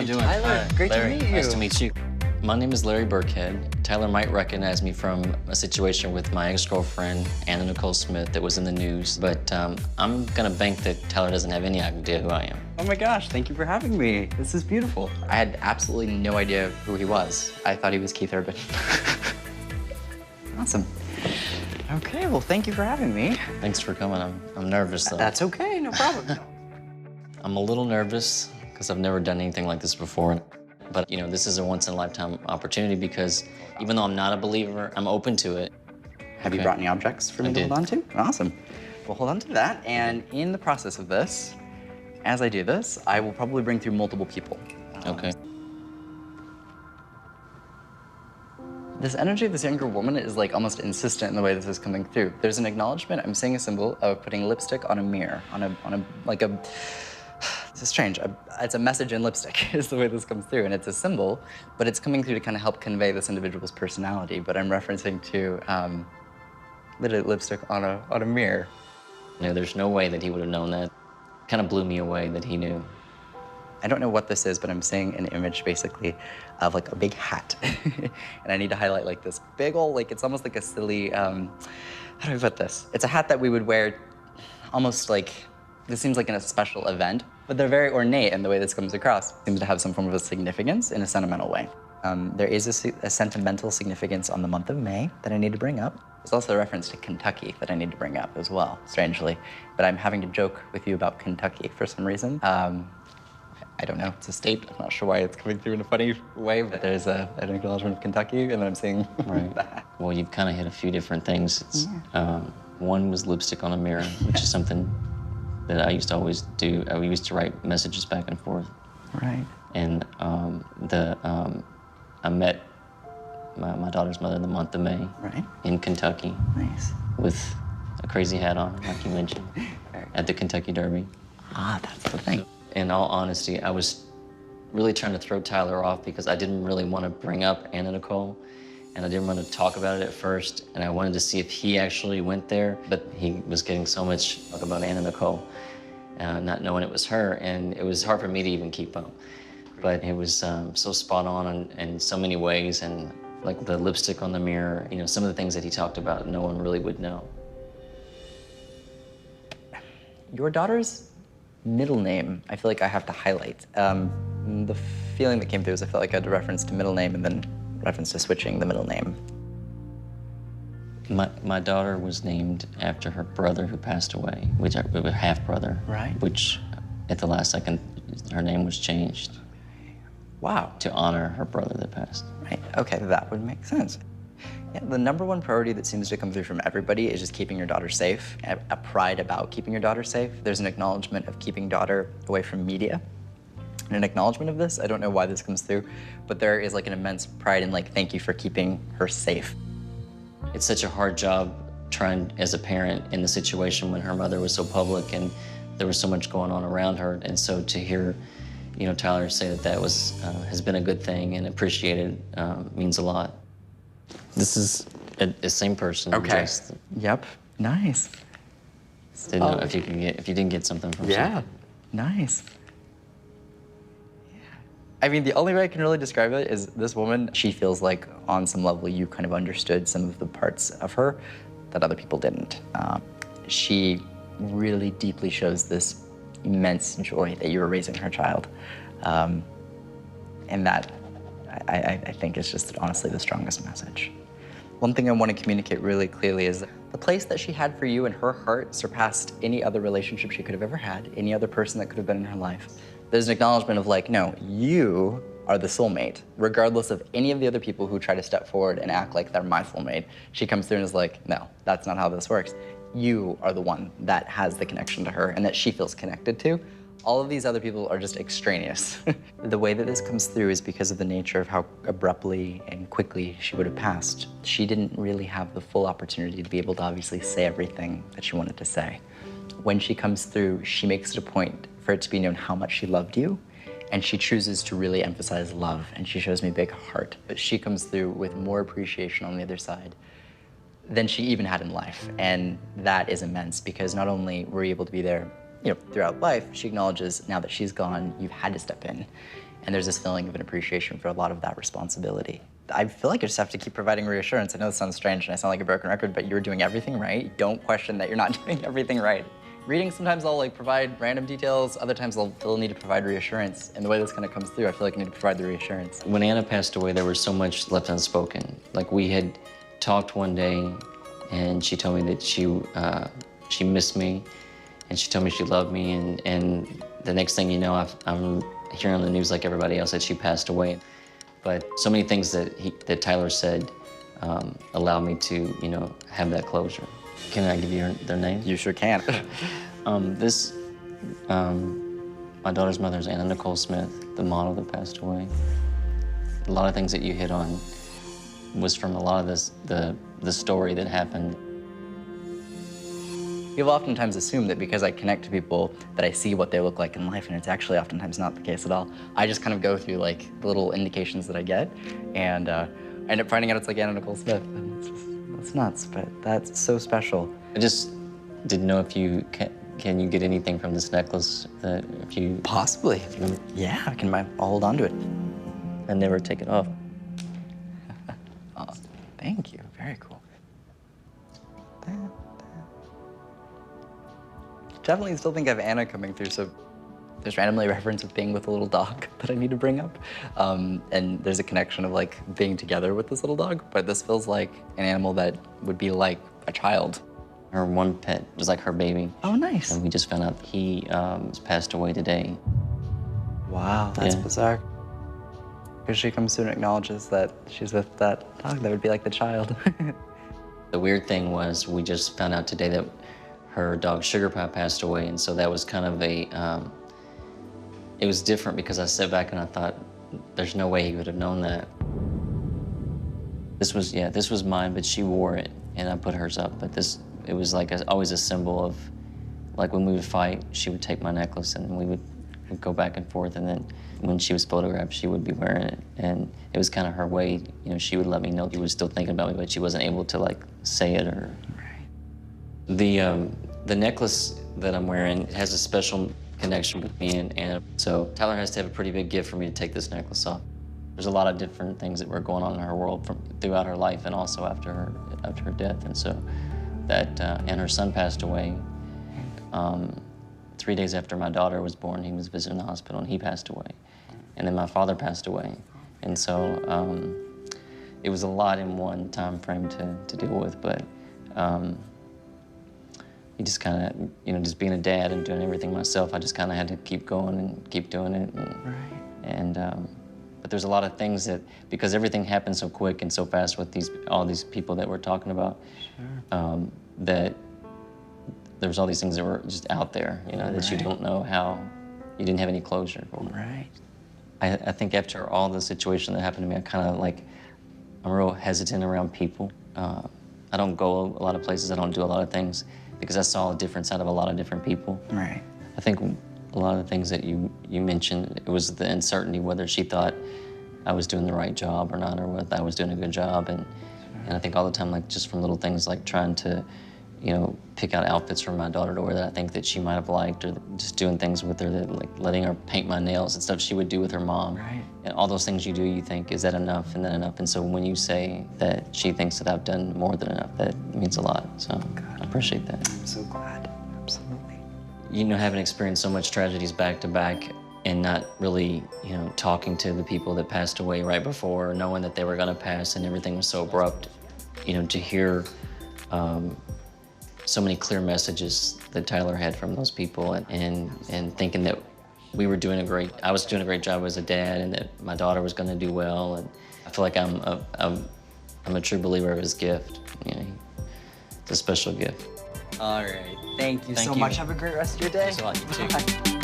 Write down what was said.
doing? Tyler, Hi. great Larry, to meet you. Nice to meet you. My name is Larry Birkhead. Tyler might recognize me from a situation with my ex-girlfriend, Nicole Smith, that was in the news, but I'm gonna bank that Tyler doesn't have any idea who I am. Oh my gosh, thank you for having me. This is beautiful. I had absolutely no idea who he was. I thought he was Keith Urban. Awesome. Okay, well, thank you for having me. Thanks for coming. I'm nervous, though. That's okay, no problem. I'm a little nervous because I've never done anything like this before. But, you know, this is a once-in-a-lifetime opportunity because even though I'm not a believer, I'm open to it. Have you brought any objects for me to hold on to? Awesome. We'll hold on to that, and in the process of this, as I do this, I will probably bring through multiple people. Okay. This energy of this younger woman is like almost insistent in the way this is coming through. There's an acknowledgement. I'm seeing a symbol of putting lipstick on a mirror, this is strange. It's a message in lipstick is the way this comes through, and it's a symbol, but it's coming through to kind of help convey this individual's personality. But I'm referencing to literally lipstick on a mirror. You know, there's no way that he would have known that. Kind of blew me away that he knew. I don't know what this is, but I'm seeing an image basically of like a big hat. And I need to highlight like this big old, like it's almost like a silly, how do I put this? It's a hat that we would wear almost like, this seems like in a special event, but they're very ornate in the way this comes across. It seems to have some form of a significance in a sentimental way. There is a sentimental significance on the month of May that I need to bring up. There's also a reference to Kentucky that I need to bring up as well, strangely. But I'm having to joke with you about Kentucky for some reason. I don't know, it's a state. I'm not sure why it's coming through in a funny way, but there's an acknowledgement of Kentucky, and then I'm seeing that. Well, you've kind of hit a few different things. It's, one was lipstick on a mirror, which is something that I used to always do. We used to write messages back and forth. Right. And I met my daughter's mother in the month of May in Kentucky. Nice. With a crazy hat on, like you mentioned, at the Kentucky Derby. Ah, that's the thing. In all honesty, I was really trying to throw Tyler off because I didn't really want to bring up Nicole, and I didn't want to talk about it at first, and I wanted to see if he actually went there, but he was getting so much talk about Nicole, not knowing it was her, and it was hard for me to even keep up. But it was so spot on in so many ways, and like the lipstick on the mirror, you know, some of the things that he talked about, no one really would know. Your daughter's middle name, I feel like I have to highlight. The feeling that came through is I felt like I had a reference to middle name and then reference to switching the middle name. My daughter was named after her brother who passed away, which a half-brother. Right. Which, at the last second, her name was changed. Wow. To honor her brother that passed. Right, okay, that would make sense. Yeah, the number one priority that seems to come through from everybody is just keeping your daughter safe, a pride about keeping your daughter safe. There's an acknowledgement of keeping daughter away from media. And an acknowledgement of this, I don't know why this comes through, but there is like an immense pride in like, thank you for keeping her safe. It's such a hard job trying as a parent in the situation when her mother was so public and there was so much going on around her. And so to hear, you know, Tyler say that was, has been a good thing and appreciated means a lot. This is the same person. Okay. Just, yep. Nice. Didn't know if you didn't get something from Yeah. Nice. Yeah. I mean, the only way I can really describe it is this woman, she feels like on some level you kind of understood some of the parts of her that other people didn't. She really deeply shows this immense joy that you were raising her child. And that, I think, is just honestly the strongest message. One thing I want to communicate really clearly is that the place that she had for you in her heart surpassed any other relationship she could have ever had, any other person that could have been in her life. There's an acknowledgement of like, no, you are the soulmate, regardless of any of the other people who try to step forward and act like they're my soulmate. She comes through and is like, no, that's not how this works. You are the one that has the connection to her and that she feels connected to. All of these other people are just extraneous. The way that this comes through is because of the nature of how abruptly and quickly she would have passed. She didn't really have the full opportunity to be able to obviously say everything that she wanted to say. When she comes through, she makes it a point for it to be known how much she loved you, and she chooses to really emphasize love, and she shows me a big heart. But she comes through with more appreciation on the other side than she even had in life, and that is immense because not only were you able to be there, you know, throughout life, she acknowledges now that she's gone, you've had to step in And there's this feeling of an appreciation for a lot of that responsibility. I feel like I just have to keep providing reassurance. I know this sounds strange and I sound like a broken record, but you're doing everything right. Don't question that you're not doing everything right. Reading, sometimes I'll like provide random details, other times I'll feel a need to provide reassurance. And the way this kind of comes through, I feel like I need to provide the reassurance. When Anna passed away, there was so much left unspoken. Like, we had talked one day and she told me that she missed me and she told me she loved me, and the next thing you know, I'm hearing on the news like everybody else that she passed away. But so many things that Tyler said allowed me to, you know, have that closure. Can I give you their name? You sure can. My daughter's mother is Nicole Smith, the model that passed away. A lot of things that you hit on was from a lot of the story that happened. People oftentimes assume that because I connect to people that I see what they look like in life, and it's actually oftentimes not the case at all. I just kind of go through like the little indications that I get, and I end up finding out it's like Nicole Smith, and it's nuts, but that's so special. I just didn't know if you can you get anything from this necklace that if you Possibly. Yeah, I'll hold on to it. and never take it off. Oh, thank you. Very cool. Definitely still think I have Anna coming through, so there's randomly a reference of being with a little dog that I need to bring up. And there's a connection of like being together with this little dog, but this feels like an animal that would be like a child. Her one pet was like her baby. Oh, nice. And we just found out he passed away today. Wow, that's Yeah. bizarre. Because she comes through and acknowledges that she's with that dog that would be like the child. The weird thing was we just found out today that her dog Sugar Pie passed away, and so that was kind of it was different because I sat back and I thought, there's no way he would have known that. This was mine, but she wore it, and I put hers up. But it was like always a symbol of, like when we would fight, she would take my necklace and we'd go back and forth, and then when she was photographed, she would be wearing it, and it was kind of her way. You know, she would let me know she was still thinking about me, but she wasn't able to like say it or. The necklace that I'm wearing, it has a special connection with me and Anna. So Tyler has to have a pretty big gift for me to take this necklace off. There's a lot of different things that were going on in her world throughout her life and also after her death. And so that, and her son passed away. 3 days after my daughter was born, he was visiting the hospital and he passed away. And then my father passed away. And so it was a lot in one time frame to deal with, but you just kind of, you know, just being a dad and doing everything myself, I just kind of had to keep going and keep doing it. And, but there's a lot of things that, because everything happened so quick and so fast with all these people that we're talking about, that there's all these things that were just out there, you know, that you don't know how, you didn't have any closure for. Right. I think after all the situation that happened to me, I kind of like, I'm real hesitant around people. I don't go a lot of places, I don't do a lot of things, because I saw a different side of a lot of different people. Right. I think a lot of the things that you mentioned, it was the uncertainty whether she thought I was doing the right job or not, or whether I was doing a good job. And I think all the time, like just from little things like trying to, you know, pick out outfits for my daughter to wear that I think that she might have liked, or just doing things with her, that, like letting her paint my nails and stuff she would do with her mom. Right. And all those things you do, you think, is that enough and then enough? And so when you say that she thinks that I've done more than enough, that means a lot. So I appreciate that. I'm so glad. Absolutely. You know, having experienced so much tragedies back to back and not really, you know, talking to the people that passed away right before, knowing that they were gonna pass and everything was so abrupt, you know, to hear so many clear messages that Tyler had from those people, and thinking that I was doing a great job as a dad, and that my daughter was gonna do well. And I feel like I'm a true believer of his gift. You know, it's a special gift. All right. Thank you so much. Have a great rest of your day. Thanks a lot. You too. Bye.